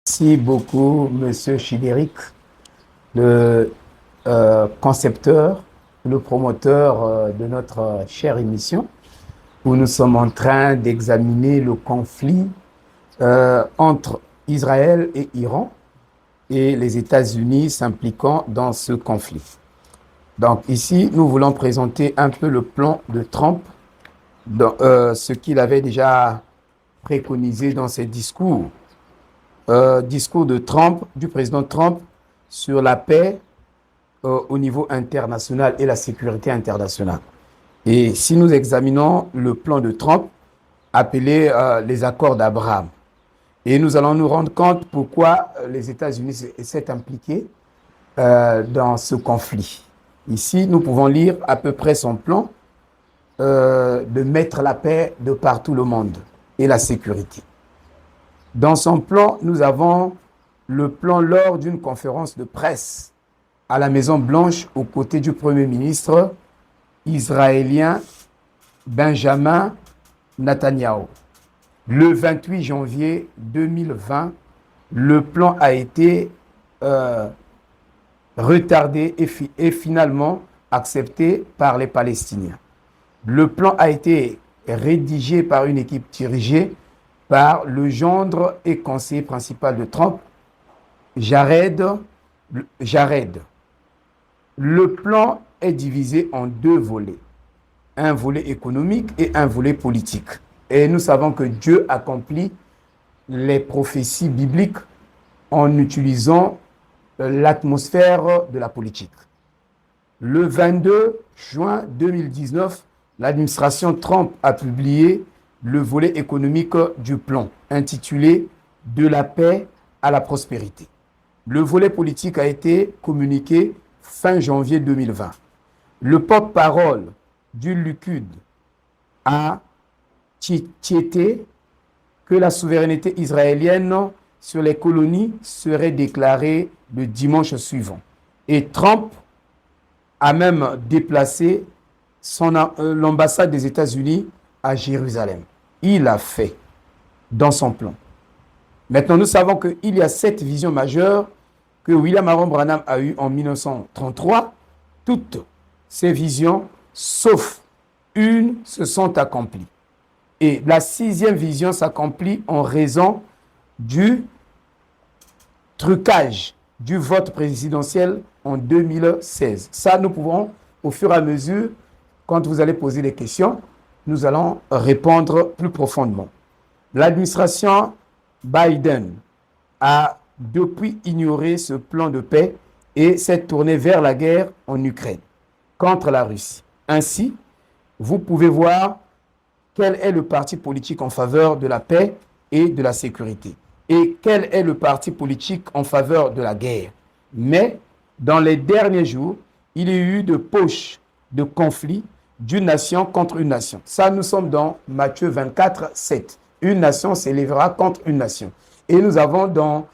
Merci beaucoup, Monsieur Chidéric, le concepteur, le promoteur de notre chère émission, où nous sommes en train d'examiner le conflit entre Israël et Iran et les États-Unis s'impliquant dans ce conflit. Donc ici, nous voulons présenter un peu le plan de Trump, dans, ce qu'il avait déjà préconisé dans ses discours. Discours de Trump, du président Trump sur la paix au niveau international et la sécurité internationale. Et si nous examinons le plan de Trump, appelé les accords d'Abraham, et nous allons nous rendre compte pourquoi les États-Unis s'est impliqués dans ce conflit. Ici, nous pouvons lire à peu près son plan de mettre la paix de partout le monde et la sécurité. Dans son plan, nous avons le plan lors d'une conférence de presse à la Maison-Blanche aux côtés du Premier ministre israélien Benjamin Netanyahu. Le 28 janvier 2020, le plan a été retardé et finalement accepté par les Palestiniens. Le plan a été rédigé par une équipe dirigée par le gendre et conseiller principal de Trump, Jared. Le plan est divisé en deux volets, un volet économique et un volet politique. Et nous savons que Dieu accomplit les prophéties bibliques en utilisant l'atmosphère de la politique. Le 22 juin 2019, l'administration Trump a publié le volet économique du plan, intitulé « De la paix à la prospérité ». Le volet politique a été communiqué fin janvier 2020. Le porte-parole du Likud a tiété que la souveraineté israélienne sur les colonies serait déclarée le dimanche suivant. Et Trump a même déplacé l'ambassade des États-Unis à Jérusalem. Il a fait dans son plan. Maintenant, nous savons qu'il y a 7 visions majeures que William Aaron Branham a eues en 1933. Toutes ces visions, sauf une, se sont accomplies. Et la 6e vision s'accomplit en raison du trucage du vote présidentiel en 2016. Ça, nous pouvons, au fur et à mesure, quand vous allez poser des questions, nous allons répondre plus profondément. L'administration Biden a depuis ignoré ce plan de paix et s'est tournée vers la guerre en Ukraine contre la Russie. Ainsi, vous pouvez voir quel est le parti politique en faveur de la paix et de la sécurité et quel est le parti politique en faveur de la guerre. Mais dans les derniers jours, il y a eu de poches de conflits d'une nation contre une nation. Ça, nous sommes dans Matthieu 24, 7. Une nation s'élèvera contre une nation. Et nous avons dans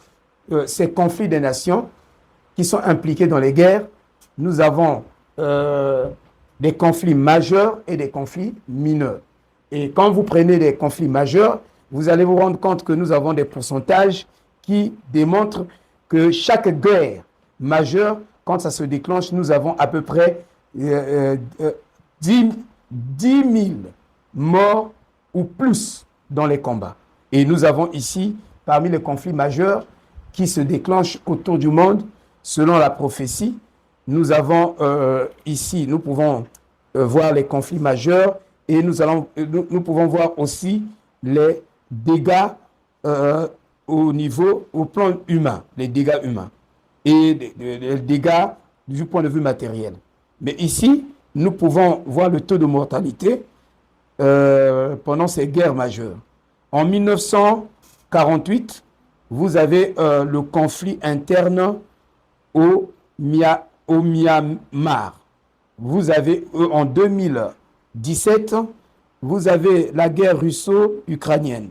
ces conflits des nations qui sont impliqués dans les guerres, nous avons des conflits majeurs et des conflits mineurs. Et quand vous prenez des conflits majeurs, vous allez vous rendre compte que nous avons des pourcentages qui démontrent que chaque guerre majeure, quand ça se déclenche, nous avons à peu près 10 000 morts ou plus dans les combats. Et nous avons ici, parmi les conflits majeurs qui se déclenchent autour du monde, selon la prophétie, nous avons ici, nous pouvons voir les conflits majeurs et nous pouvons voir aussi les dégâts au plan humain, les dégâts humains et les dégâts du point de vue matériel. Mais ici, nous pouvons voir le taux de mortalité pendant ces guerres majeures. En 1948, vous avez le conflit interne au Myanmar. Vous avez en 2017, vous avez la guerre russo-ukrainienne.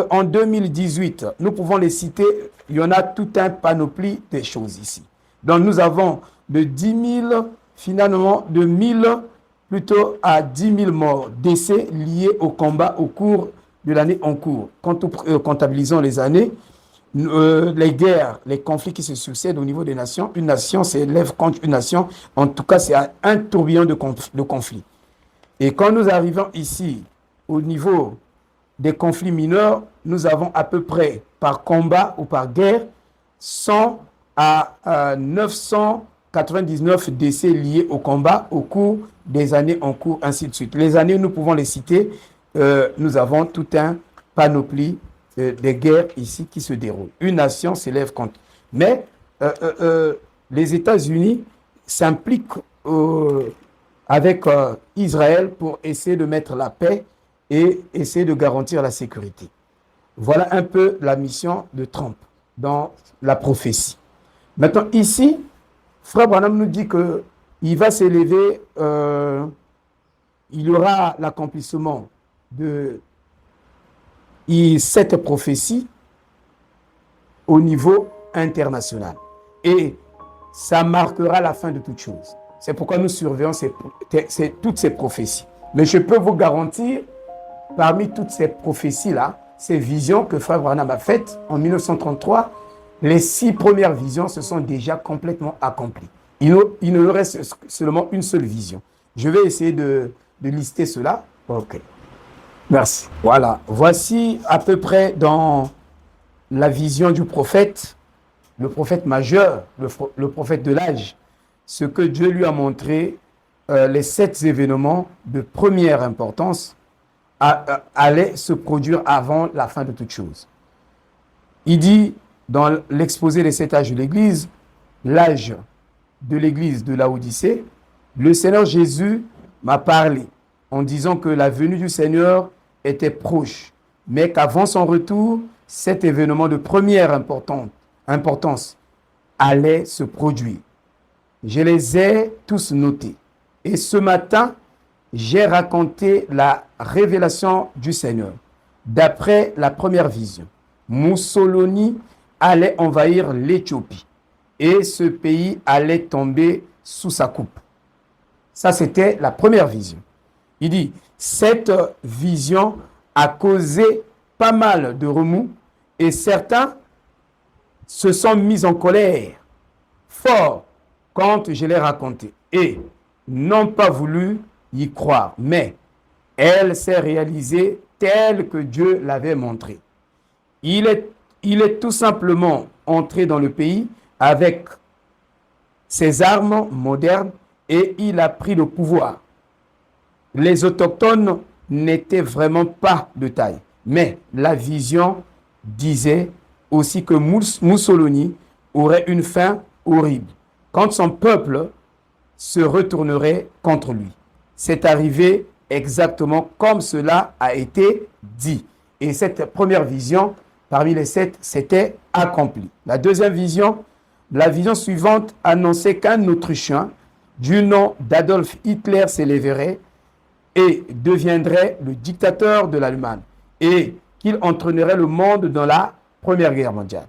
En 2018, nous pouvons les citer, il y en a tout un panoplie de choses ici. Donc nous avons de 10 000, finalement de 1000 plutôt à 10 000 morts, décès liés au combat au cours de l'année en cours. Comptabilisons les années, les guerres, les conflits qui se succèdent au niveau des nations, une nation s'élève contre une nation. En tout cas, c'est un tourbillon de conflits. Et quand nous arrivons ici, au niveau des conflits mineurs, nous avons à peu près, par combat ou par guerre, 100 à 999 décès liés au combat au cours des années en cours, ainsi de suite. Les années, nous pouvons les citer. Nous avons tout un panoplie des guerres ici qui se déroulent. Une nation s'élève contre. Mais les États-Unis s'impliquent avec Israël pour essayer de mettre la paix et essayer de garantir la sécurité. Voilà un peu la mission de Trump dans la prophétie. Maintenant, ici, Frère Branham nous dit qu'il va s'élever, il y aura l'accomplissement de cette prophétie au niveau international. Et ça marquera la fin de toutes choses. C'est pourquoi nous surveillons toutes ces prophéties. Mais je peux vous garantir, parmi toutes ces prophéties-là, ces visions que Frère Branham a faites en 1933, les 6 premières visions se sont déjà complètement accomplies. Il ne reste seulement une seule vision. Je vais essayer de lister cela. Ok. Merci. Voilà. Voici à peu près dans la vision du prophète, le prophète majeur, le prophète de l'âge, ce que Dieu lui a montré, les 7 événements de première importance allaient se produire avant la fin de toutes choses. Il dit, dans l'exposé des 7 âges de l'Église, l'âge de l'Église de Laodicée, le Seigneur Jésus m'a parlé en disant que la venue du Seigneur était proche, mais qu'avant son retour, cet événement de première importance allait se produire. Je les ai tous notés. Et ce matin, j'ai raconté la révélation du Seigneur. D'après la première vision, Mussolini allait envahir l'Éthiopie et ce pays allait tomber sous sa coupe. Ça, c'était la première vision. Il dit, cette vision a causé pas mal de remous et certains se sont mis en colère fort quand je l'ai raconté et n'ont pas voulu y croire. Mais elle s'est réalisée telle que Dieu l'avait montrée. Il est tout simplement entré dans le pays avec ses armes modernes et il a pris le pouvoir. Les autochtones n'étaient vraiment pas de taille. Mais la vision disait aussi que Mussolini aurait une fin horrible quand son peuple se retournerait contre lui. C'est arrivé exactement comme cela a été dit. Et cette première vision, parmi les 7, s'était accomplie. La deuxième vision, la vision suivante annonçait qu'un Autrichien du nom d'Adolf Hitler s'élèverait et deviendrait le dictateur de l'Allemagne et qu'il entraînerait le monde dans la Première Guerre mondiale.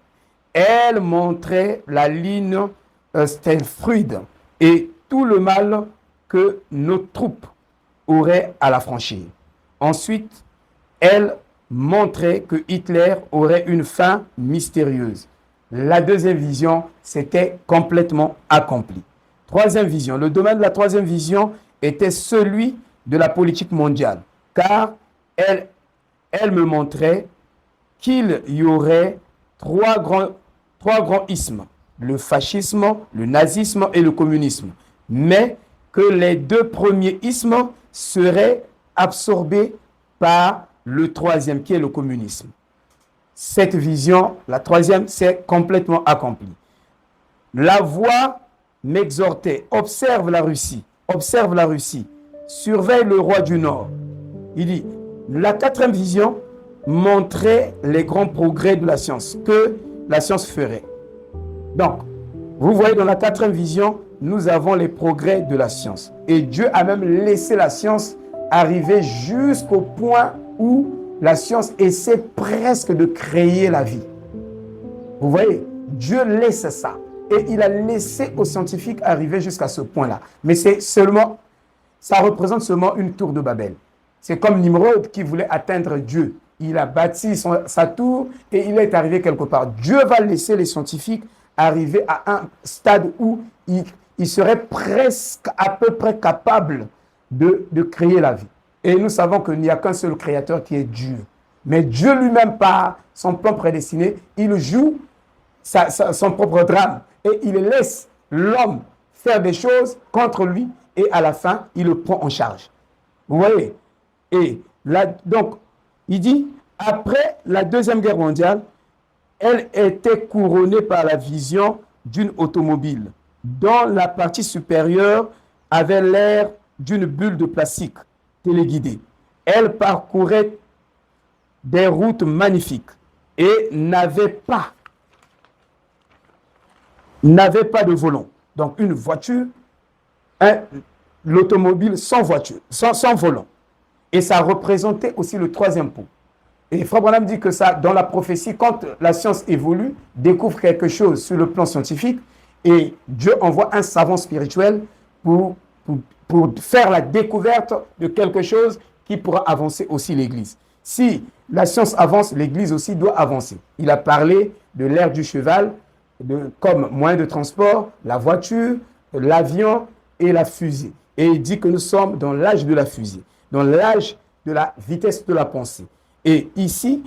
Elle montrait la ligne Stelfried et tout le mal que nos troupes auraient à la franchir. Ensuite, elle montrait que Hitler aurait une fin mystérieuse. La deuxième vision s'était complètement accomplie. Troisième vision, le domaine de la troisième vision était celui de la politique mondiale, car elle me montrait qu'il y aurait trois grands ismes, le fascisme, le nazisme et le communisme, mais que les 2 premiers ismes seraient absorbés par le troisième qui est le communisme. Cette vision, la troisième, s'est complètement accomplie. La voix m'exhortait, observe la Russie, surveille le roi du Nord. Il dit, la 4e vision montrait les grands progrès de la science, que la science ferait. Donc, vous voyez dans la 4e vision, nous avons les progrès de la science. Et Dieu a même laissé la science arriver jusqu'au point où la science essaie presque de créer la vie. Vous voyez, Dieu laisse ça. Et il a laissé aux scientifiques arriver jusqu'à ce point-là. Mais ça représente seulement une tour de Babel. C'est comme Nimrod qui voulait atteindre Dieu. il a bâti sa tour et il est arrivé quelque part. Dieu va laisser les scientifiques arriver à un stade où il serait presque à peu près capable de créer la vie. Et nous savons qu'il n'y a qu'un seul créateur qui est Dieu. Mais Dieu lui-même, par son plan prédestiné, il joue son propre drame et il laisse l'homme faire des choses contre lui et à la fin, il le prend en charge. Vous voyez? Et là, donc, il dit, après la Deuxième Guerre mondiale, elle était couronnée par la vision d'une automobile dont la partie supérieure avait l'air d'une bulle de plastique téléguidée. Elle parcourait des routes magnifiques et n'avait pas de volant. Donc une voiture, l'automobile sans voiture, sans volant. Et ça représentait aussi le troisième pôle. Et Frère Branham dit que ça, dans la prophétie, quand la science évolue, découvre quelque chose sur le plan scientifique, et Dieu envoie un savant spirituel pour faire la découverte de quelque chose qui pourra avancer aussi l'Église. Si la science avance, l'Église aussi doit avancer. Il a parlé de l'ère du cheval comme moyen de transport, la voiture, l'avion et la fusée. Et il dit que nous sommes dans l'âge de la fusée, dans l'âge de la vitesse de la pensée. Et ici,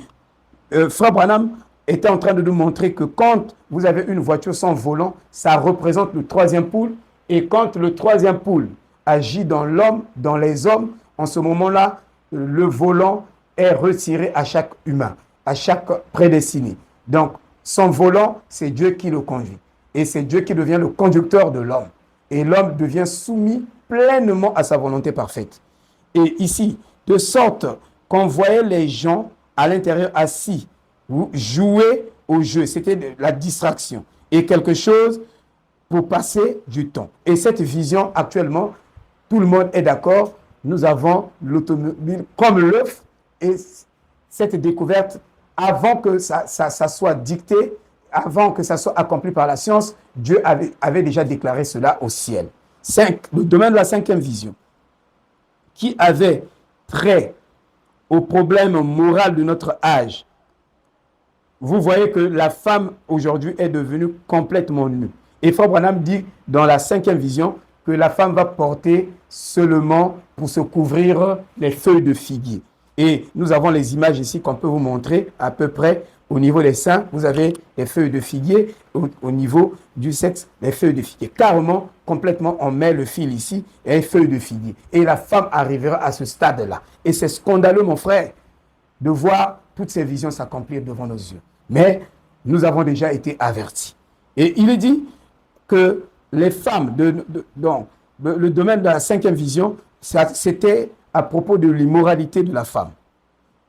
Frère Branham était en train de nous montrer que quand vous avez une voiture sans volant, ça représente le troisième pôle. Et quand le troisième pôle agit dans l'homme, dans les hommes, en ce moment-là, le volant est retiré à chaque humain, à chaque prédestiné. Donc, son volant, c'est Dieu qui le conduit. Et c'est Dieu qui devient le conducteur de l'homme. Et l'homme devient soumis pleinement à sa volonté parfaite. Et ici, de sorte qu'on voyait les gens à l'intérieur assis, jouer au jeu. C'était la distraction. Et quelque chose pour passer du temps. Et cette vision, actuellement, tout le monde est d'accord. Nous avons l'automobile comme l'œuf. Et cette découverte, avant que ça soit dicté, avant que ça soit accompli par la science, Dieu avait déjà déclaré cela au ciel. Le domaine de la cinquième vision, qui avait trait au problème moral de notre âge. Vous voyez que la femme aujourd'hui est devenue complètement nue. Et Frère Branham dit dans la cinquième vision que la femme va porter seulement pour se couvrir les feuilles de figuier. Et nous avons les images ici qu'on peut vous montrer à peu près au niveau des seins. Vous avez les feuilles de figuier, au niveau du sexe, les feuilles de figuier. Carrément, complètement, on met le fil ici et les feuilles de figuier. Et la femme arrivera à ce stade-là. Et c'est scandaleux, mon frère, de voir toutes ces visions s'accomplir devant nos yeux. Mais nous avons déjà été avertis. Et il est dit que les femmes, dans le domaine de la cinquième vision, c'était à propos de l'immoralité de la femme.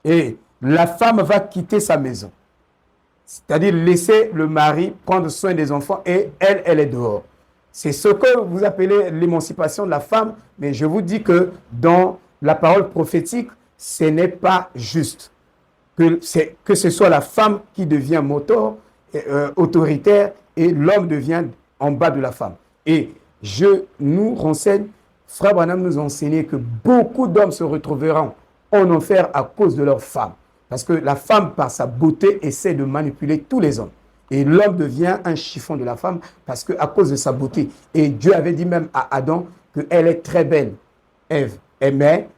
Et la femme va quitter sa maison. C'est-à-dire laisser le mari prendre soin des enfants et elle est dehors. C'est ce que vous appelez l'émancipation de la femme, mais je vous dis que dans la parole prophétique, ce n'est pas juste. Que ce soit la femme qui devient moteur, autoritaire, et l'homme devient en bas de la femme. Et je nous renseigne, Frère Branham nous a enseigné que beaucoup d'hommes se retrouveront en enfer à cause de leur femme. Parce que la femme, par sa beauté, essaie de manipuler tous les hommes. Et l'homme devient un chiffon de la femme parce qu'à cause de sa beauté. Et Dieu avait dit même à Adam qu'elle est très belle, Ève. Mais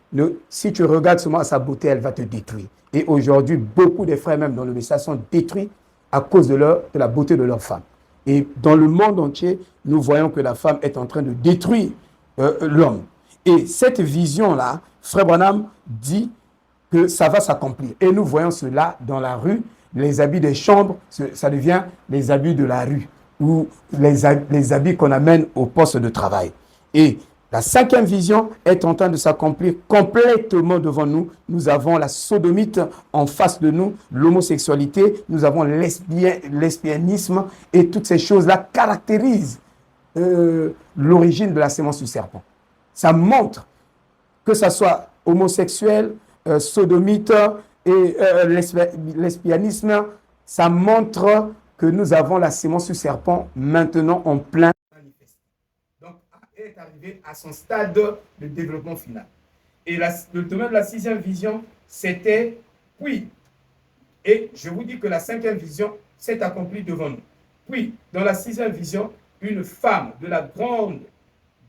si tu regardes seulement à sa beauté, elle va te détruire. Et aujourd'hui, beaucoup de frères même dans le message sont détruits à cause de la beauté de leur femme. Et dans le monde entier, nous voyons que la femme est en train de détruire l'homme. Et cette vision-là, Frère Branham dit que ça va s'accomplir. Et nous voyons cela dans la rue. Les habits des chambres, ça devient les habits de la rue ou les habits qu'on amène au poste de travail. Et la cinquième vision est en train de s'accomplir complètement devant nous. Nous avons la sodomite en face de nous, l'homosexualité, nous avons lesbianisme et toutes ces choses-là caractérisent l'origine de la sémence du serpent. Ça montre que ça soit homosexuel, sodomite et lesbianisme, ça montre que nous avons la sémence du serpent maintenant en plein manifeste. Donc, elle est arrivée à son stade de développement final. Et le domaine de la sixième vision, c'était, oui, Et je vous dis que la 5e vision s'est accomplie devant nous. Puis, dans la 6e vision, une femme de la grande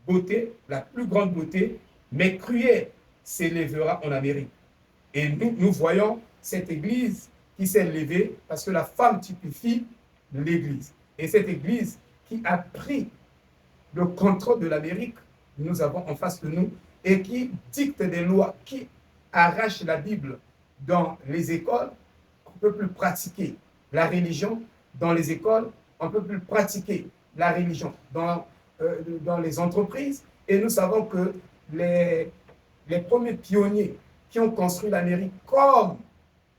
beauté, la plus grande beauté, mais cruelle, s'élèvera en Amérique. Et nous voyons cette église qui s'est levée parce que la femme typifie l'église. Et cette église qui a pris le contrôle de l'Amérique, nous avons en face de nous, et qui dicte des lois, qui arrache la Bible dans les écoles, on ne peut plus pratiquer la religion dans les écoles, on ne peut plus pratiquer la religion dans les entreprises. Et nous savons que les premiers pionniers qui ont construit l'Amérique comme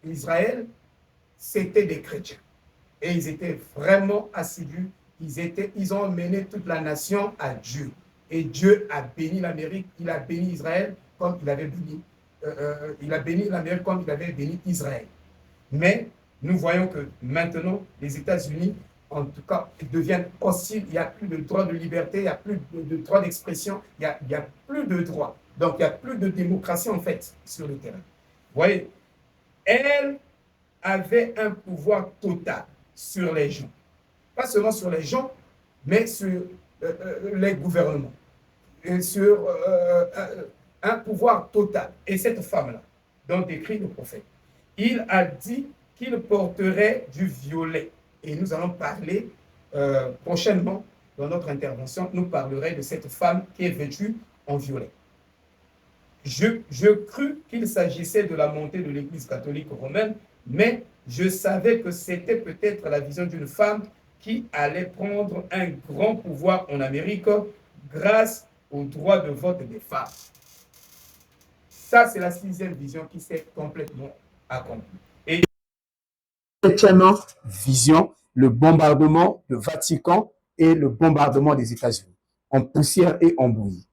Israël, c'était des chrétiens. Et ils étaient vraiment assidus. Ils ont mené toute la nation à Dieu. Et Dieu a béni l'Amérique, il a béni Israël comme il avait béni. Il a béni l'Amérique comme il avait béni Israël. Mais nous voyons que maintenant, les États-Unis, en tout cas, deviennent hostiles. Il n'y a plus de droit de liberté, il n'y a plus de droit d'expression, il n'y a plus de droit. Donc, il n'y a plus de démocratie, en fait, sur le terrain. Vous voyez, elle avait un pouvoir total sur les gens. Pas seulement sur les gens, mais sur les gouvernements. Et sur un pouvoir total. Et cette femme-là, dont décrit le prophète, il a dit qu'il porterait du violet. Et nous allons parler prochainement, dans notre intervention, nous parlerons de cette femme qui est vêtue en violet. Je crus qu'il s'agissait de la montée de l'Église catholique romaine, mais je savais que c'était peut-être la vision d'une femme qui allait prendre un grand pouvoir en Amérique grâce au droit de vote des femmes. Ça, c'est la 6e vision qui s'est complètement accomplie. Et 7e vision, le bombardement du Vatican et le bombardement des États-Unis en poussière et en bouillie.